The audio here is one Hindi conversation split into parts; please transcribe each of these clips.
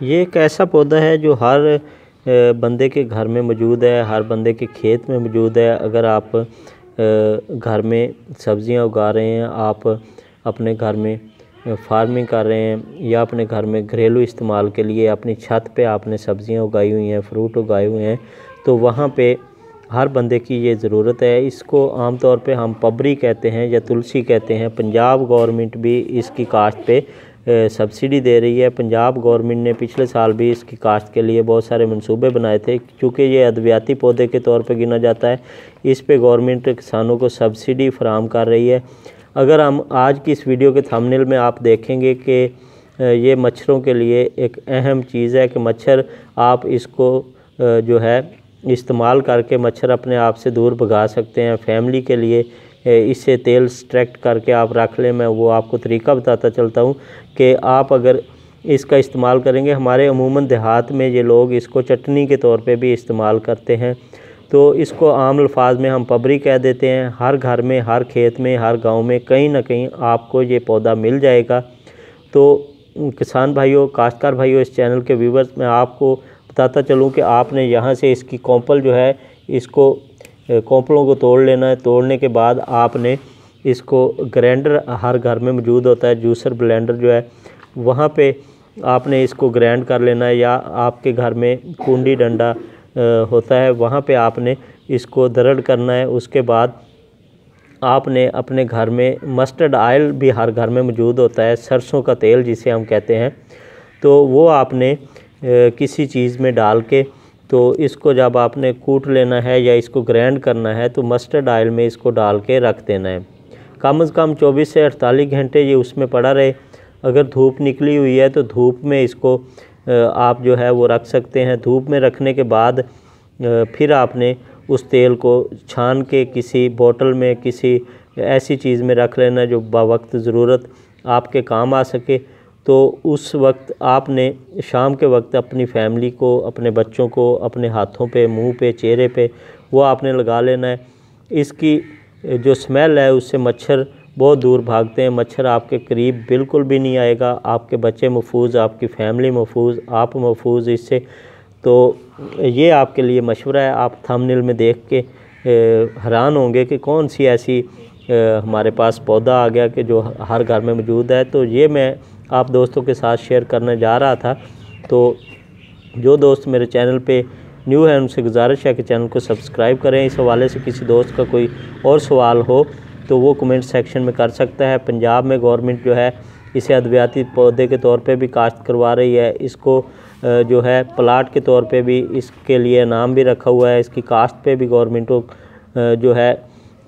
ये एक ऐसा पौधा है जो हर बंदे के घर में मौजूद है, हर बंदे के खेत में मौजूद है। अगर आप घर में सब्जियां उगा रहे हैं, आप अपने घर में फार्मिंग कर रहे हैं या अपने घर में घरेलू इस्तेमाल के लिए अपनी छत पे आपने सब्जियां उगाई हुई हैं, फ्रूट उगाए हुए हैं, तो वहाँ पे हर बंदे की ये ज़रूरत है। इसको आम तौर पे हम पबरी कहते हैं या तुलसी कहते हैं। पंजाब गवर्नमेंट भी इसकी काश्त पे सब्सिडी दे रही है। पंजाब गवर्नमेंट ने पिछले साल भी इसकी काश्त के लिए बहुत सारे मंसूबे बनाए थे। क्योंकि ये अद्वियाती पौधे के तौर पे गिना जाता है, इस पे गवर्नमेंट किसानों को सब्सिडी फराहम कर रही है। अगर हम आज की इस वीडियो के थंबनेल में आप देखेंगे कि ये मच्छरों के लिए एक अहम चीज़ है कि मच्छर आप इसको जो है इस्तेमाल करके मच्छर अपने आप से दूर भगा सकते हैं। फैमिली के लिए इससे तेल एक्सट्रैक्ट करके आप रख लें। मैं वो आपको तरीका बताता चलता हूँ कि आप अगर इसका इस्तेमाल करेंगे। हमारे अमूमन देहात में ये लोग इसको चटनी के तौर पे भी इस्तेमाल करते हैं, तो इसको आम अल्फाज में हम पबरी कह देते हैं। हर घर में, हर खेत में, हर गांव में कहीं ना कहीं आपको ये पौधा मिल जाएगा। तो किसान भाइयों, काश्तकार भाइयों, इस चैनल के व्यूवर्स, मैं आपको बताता चलूँ कि आपने यहाँ से इसकी कॉम्पल जो है, इसको कॉम्पलों को तोड़ लेना है। तोड़ने के बाद आपने इसको ग्राइंडर हर घर में मौजूद होता है, जूसर ब्लेंडर जो है, वहाँ पे आपने इसको ग्राइंड कर लेना है। या आपके घर में कुंडी डंडा होता है, वहाँ पे आपने इसको दरड़ करना है। उसके बाद आपने अपने घर में मस्टर्ड ऑयल भी हर घर में मौजूद होता है, सरसों का तेल जिसे हम कहते हैं, तो वो आपने किसी चीज़ में डाल के, तो इसको जब आपने कूट लेना है या इसको ग्राइंड करना है, तो मस्टर्ड ऑयल में इसको डाल के रख देना है। कम से कम 24 से 48 घंटे ये उसमें पड़ा रहे। अगर धूप निकली हुई है तो धूप में इसको आप जो है वो रख सकते हैं। धूप में रखने के बाद फिर आपने उस तेल को छान के किसी बोतल में, किसी ऐसी चीज़ में रख लेना जो बावक्त ज़रूरत आपके काम आ सके। तो उस वक्त आपने शाम के वक्त अपनी फैमिली को, अपने बच्चों को अपने हाथों पे, मुंह पे, चेहरे पे वो आपने लगा लेना है। इसकी जो स्मेल है उससे मच्छर बहुत दूर भागते हैं। मच्छर आपके करीब बिल्कुल भी नहीं आएगा। आपके बच्चे महफूज, आपकी फैमिली महफूज, आप महफूज इससे। तो ये आपके लिए मशवरा है। आप थंबनेल में देख के हैरान होंगे कि कौन सी ऐसी हमारे पास पौधा आ गया कि जो हर घर में मौजूद है। तो ये मैं आप दोस्तों के साथ शेयर करने जा रहा था। तो जो दोस्त मेरे चैनल पे न्यू है उनसे गुजारिश है कि चैनल को सब्सक्राइब करें। इस हवाले से किसी दोस्त का कोई और सवाल हो तो वो कमेंट सेक्शन में कर सकता है। पंजाब में गवर्नमेंट जो है इसे अद्वियाती पौधे के तौर पे भी काश्त करवा रही है। इसको जो है प्लाट के तौर पे भी इसके लिए इनाम भी रखा हुआ है। इसकी काश्त पे भी गवर्नमेंट जो है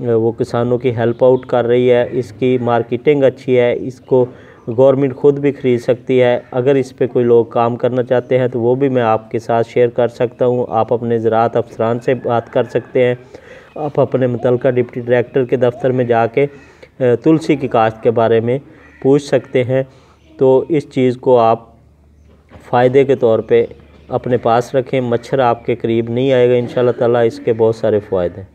वो किसानों की हेल्प आउट कर रही है। इसकी मार्केटिंग अच्छी है। इसको गवर्नमेंट ख़ुद भी ख़रीद सकती है। अगर इस पे कोई लोग काम करना चाहते हैं तो वो भी मैं आपके साथ शेयर कर सकता हूँ। आप अपने ज़राअत अफसरान से बात कर सकते हैं। आप अपने मुतल्लिका डिप्टी डायरेक्टर के दफ्तर में जाके तुलसी की काश्त के बारे में पूछ सकते हैं। तो इस चीज़ को आप फ़ायदे के तौर पे अपने पास रखें। मच्छर आपके करीब नहीं आएगा इंशाअल्लाह ताला। इसके बहुत सारे फ़ायदे हैं।